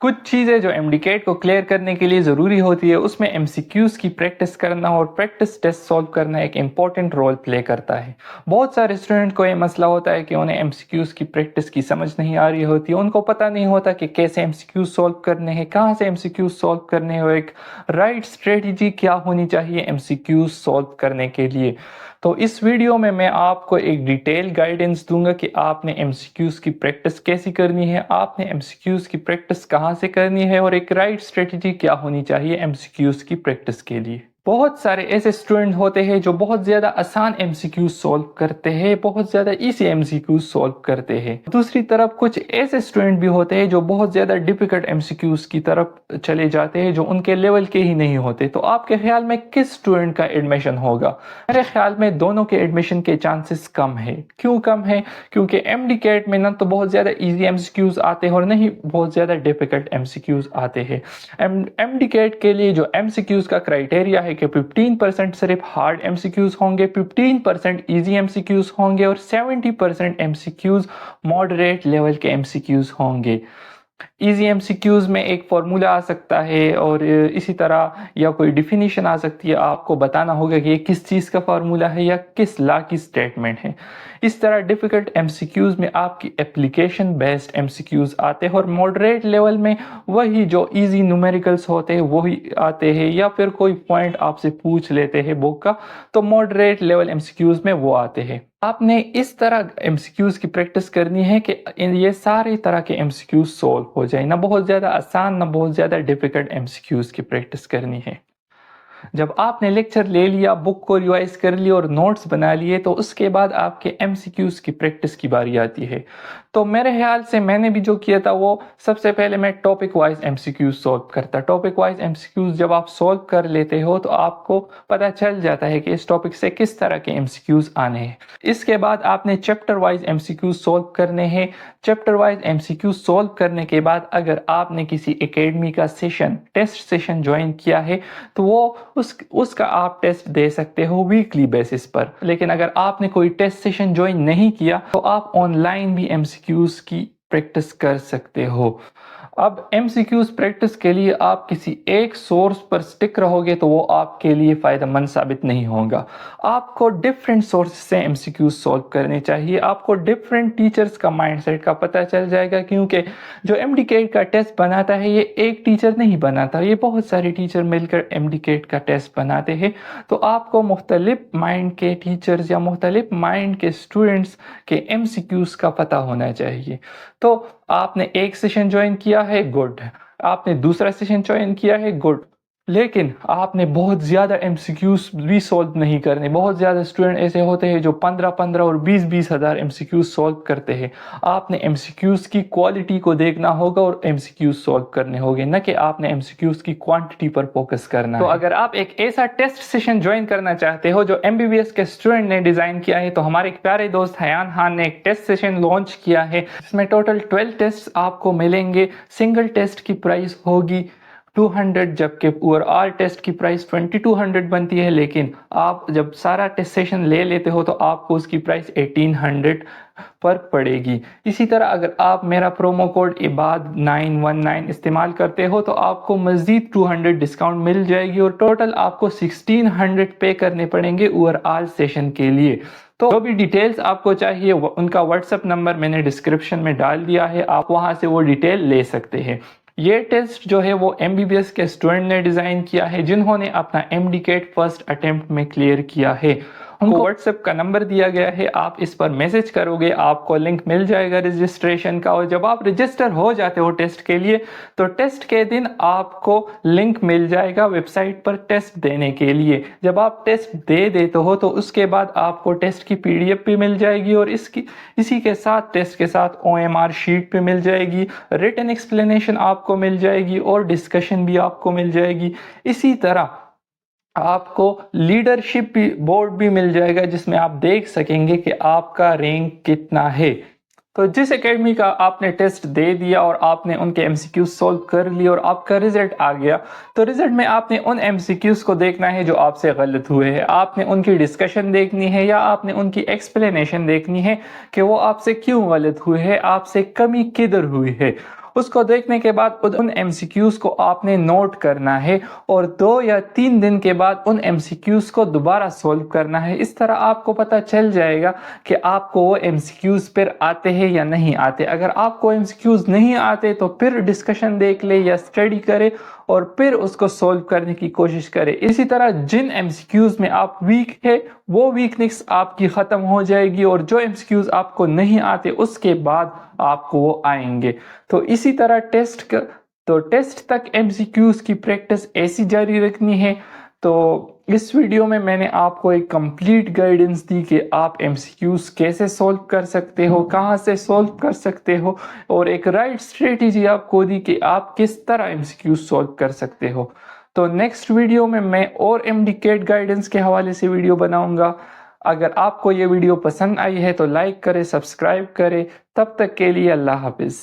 कुछ चीज़ें जो एमडीकेट को क्लियर करने के लिए ज़रूरी होती है, उसमें एमसीक्यूज़ की प्रैक्टिस करना और प्रैक्टिस टेस्ट सॉल्व करना एक इम्पॉर्टेंट रोल प्ले करता है। बहुत सारे स्टूडेंट को ये मसला होता है कि उन्हें एमसीक्यूज़ की प्रैक्टिस की समझ नहीं आ रही होती, उनको पता नहीं होता कि कैसे एमसीक्यूज़ सॉल्व करने हैं, कहाँ से एमसीक्यूज़ सॉल्व करने हैं, और एक राइट स्ट्रेटजी क्या होनी चाहिए एमसीक्यूज़ सॉल्व करने के लिए। तो इस वीडियो में मैं आपको एक डिटेल गाइडेंस दूंगा कि आपने एमसीक्यूज़ की प्रैक्टिस कैसी करनी है, आपने एमसीक्यूज़ की प्रैक्टिस कहाँ से करनी है, और एक राइट स्ट्रेटजी क्या होनी चाहिए एमसीक्यूज़ की प्रैक्टिस के लिए। बहुत सारे ऐसे स्टूडेंट होते हैं जो बहुत ज़्यादा आसान एमसीक्यूज़ सॉल्व करते हैं, बहुत ज़्यादा इजी एमसीक्यूज़ सॉल्व करते हैं। दूसरी तरफ कुछ ऐसे स्टूडेंट भी होते हैं जो बहुत ज़्यादा डिफिकल्ट एमसीक्यूज़ की तरफ चले जाते हैं, जो उनके लेवल के ही नहीं होते। तो आपके ख्याल में किस स्टूडेंट का एडमिशन होगा? मेरे ख्याल में दोनों के एडमिशन के चांसेस कम है। क्यों कम है? क्योंकि एमडीकेट में ना तो बहुत ज़्यादा इजी एमसीक्यूज़ आते हैं और नहीं बहुत ज़्यादा डिफिकल्ट एमसीक्यूज़ आते हैं। एमडीकेट के लिए जो एमसीक्यूज़ का क्राइटेरिया है कि 15% सिर्फ हार्ड एमसीक्यूज़ होंगे, 15% इजी एमसीक्यूज़ होंगे और 70% एमसीक्यूज़ मॉडरेट लेवल के एमसीक्यूज़ होंगे। इजी एमसीक्यूज़ में एक फॉर्मूला आ सकता है और इसी तरह या कोई डिफिनीशन आ सकती है, आपको बताना होगा कि ये किस चीज़ का फार्मूला है या किस लॉ की स्टेटमेंट है। इस तरह डिफ़िकल्ट एमसीक्यूज़ में आपकी एप्लीकेशन बेस्ड एमसीक्यूज़ आते हैं और मॉडरेट लेवल में वही जो इजी न्यूमेरिकल्स होते हैं वही आते हैं, या फिर कोई पॉइंट आपसे पूछ लेते हैं बुक का, तो मॉडरेट लेवल एमसीक्यूज़ में वो आते हैं। आपने इस तरह एमसीक्यूज़ की प्रैक्टिस करनी है कि ये सारे तरह के एमसीक्यूज़ सॉल्व हो जाए, ना बहुत ज़्यादा आसान ना बहुत ज़्यादा डिफ़िकल्ट एमसीक्यूज़ की प्रैक्टिस करनी है। जब आपने लेक्चर ले लिया, बुक को रिवाइज कर लिया और नोट्स बना लिए, तो उसके बाद आपके एमसीक्यूज़ की प्रैक्टिस की बारी आती है। तो मेरे ख्याल से मैंने भी जो किया था वो सबसे पहले मैं टॉपिक वाइज एमसीक्यूज़ सॉल्व करता। टॉपिक वाइज एमसीक्यूज़ जब आप सॉल्व कर लेते हो तो आपको पता चल जाता है कि इस टॉपिक से किस तरह के एमसीक्यूज़ आने हैं। इसके बाद आपने चैप्टर वाइज एमसीक्यूज़ सॉल्व करने हैं। चैप्टर वाइज एमसीक्यूज़ सॉल्व करने के बाद अगर आपने किसी एकेडमी का सेशन, टेस्ट सेशन ज्वाइन किया है, तो वो उसका आप टेस्ट दे सकते हो वीकली बेसिस पर। लेकिन अगर आपने कोई टेस्ट सेशन ज्वाइन नहीं किया तो आप ऑनलाइन भी एमसीक्यूज़ की प्रैक्टिस कर सकते हो। अब एमसीक्यूज़ प्रैक्टिस के लिए आप किसी एक सोर्स पर स्टिक रहोगे तो वो आपके लिए फ़ायदेमंद साबित नहीं होगा। आपको डिफरेंट सोर्स से एमसीक्यूज़ सॉल्व करने चाहिए। आपको डिफरेंट टीचर्स का माइंडसेट का पता चल जाएगा, क्योंकि जो एमडीकेट का टेस्ट बनाता है ये एक टीचर नहीं बनाता, ये बहुत सारे टीचर मिलकर एमडीकेट का टेस्ट बनाते हैं। तो आपको मुख्तलिफ माइंड के टीचर्स या मुख्तलिफ माइंड के स्टूडेंट्स के एमसीक्यूज़ का पता होना चाहिए। तो आपने एक सेशन ज्वाइन किया है, गुड। आपने दूसरा सेशन ज्वाइन किया है, गुड। लेकिन आपने बहुत ज़्यादा एमसीक्यूज़ भी सॉल्व नहीं करने। बहुत ज़्यादा स्टूडेंट ऐसे होते हैं जो 15-15 और 20-20 हज़ार एमसीक्यूज़ सॉल्व करते हैं। आपने एमसीक्यूज़ की क्वालिटी को देखना होगा और एमसीक्यूज़ सॉल्व करने होंगे, न कि आपने एमसीक्यूज़ की क्वांटिटी पर फोकस करना है। तो अगर आप एक ऐसा टेस्ट सेशन ज्वाइन करना चाहते हो जो एमबीबीएस के स्टूडेंट ने डिज़ाइन किया है, तो हमारे एक प्यारे दोस्त हयान खान ने एक टेस्ट सेशन लॉन्च किया है जिसमें टोटल 12 टेस्ट आपको मिलेंगे। सिंगल टेस्ट की प्राइस होगी 200, जबकि ओवरऑल टेस्ट की प्राइस 2200 बनती है। लेकिन आप जब सारा टेस्ट सेशन ले लेते हो तो आपको उसकी प्राइस 1800 पर पड़ेगी। इसी तरह अगर आप मेरा प्रोमो कोड IBAD919 इस्तेमाल करते हो तो आपको मज़ीद 200 डिस्काउंट मिल जाएगी और टोटल आपको 1600 पे करने पड़ेंगे ओवरऑल सेशन के लिए। तो जो भी डिटेल्स आपको चाहिए उनका व्हाट्सएप नंबर मैंने डिस्क्रिप्शन में डाल दिया है, आप वहां से वो डिटेल ले सकते हैं। ये टेस्ट जो है वो एमबीबीएस के स्टूडेंट ने डिज़ाइन किया है जिन्होंने अपना एमडीकेट फर्स्ट अटेम्प्ट में क्लियर किया है। उनको व्हाट्सएप का नंबर दिया गया है, आप इस पर मैसेज करोगे, आपको लिंक मिल जाएगा रजिस्ट्रेशन का। और जब आप रजिस्टर हो जाते हो टेस्ट के लिए तो टेस्ट के दिन आपको लिंक मिल जाएगा वेबसाइट पर टेस्ट देने के लिए। जब आप टेस्ट दे देते हो तो उसके बाद आपको टेस्ट की पीडीएफ भी मिल जाएगी और इसी के साथ टेस्ट के साथ OMR शीट भी मिल जाएगी, रिटन एक्सप्लेनेशन आपको मिल जाएगी और डिस्कशन भी आपको मिल जाएगी। इसी तरह आपको लीडरशिप बोर्ड भी मिल जाएगा जिसमें आप देख सकेंगे कि आपका रैंक कितना है। तो जिस एकेडमी का आपने टेस्ट दे दिया और आपने उनके एमसीक्यूज सॉल्व कर लिए और आपका रिजल्ट आ गया, तो रिजल्ट में आपने उन एमसीक्यूज को देखना है जो आपसे गलत हुए हैं। आपने उनकी डिस्कशन देखनी है या आपने उनकी एक्सप्लेनेशन देखनी है कि वो आपसे क्यों गलत हुए हैं, आपसे कमी किधर हुई है। उसको देखने के बाद उन MCQs को आपने नोट करना है और 2 या 3 दिन के बाद उन MCQs को दोबारा सॉल्व करना है। इस तरह आपको पता चल जाएगा कि आपको वो MCQs फिर आते हैं या नहीं आते। अगर आपको MCQs नहीं आते तो फिर डिस्कशन देख ले या स्टडी करे और फिर उसको सॉल्व करने की कोशिश करें। इसी तरह जिन MCQs में आप वीक है वो वीकनेस आपकी ख़त्म हो जाएगी और जो MCQs आपको नहीं आते उसके बाद आपको वो आएंगे। तो इसी तरह टेस्ट तक MCQs की प्रैक्टिस ऐसी जारी रखनी है। तो इस वीडियो में मैंने आपको एक कंप्लीट गाइडेंस दी कि आप MCQs कैसे सॉल्व कर सकते हो, कहाँ से सॉल्व कर सकते हो और एक राइट स्ट्रेटेजी आपको दी कि आप किस तरह MCQs सॉल्व कर सकते हो। तो नेक्स्ट वीडियो में मैं और MD-CAT गाइडेंस के हवाले से वीडियो बनाऊंगा। अगर आपको ये वीडियो पसंद आई है तो लाइक करें, सब्सक्राइब करें। तब तक के लिए अल्लाह हाफिज़।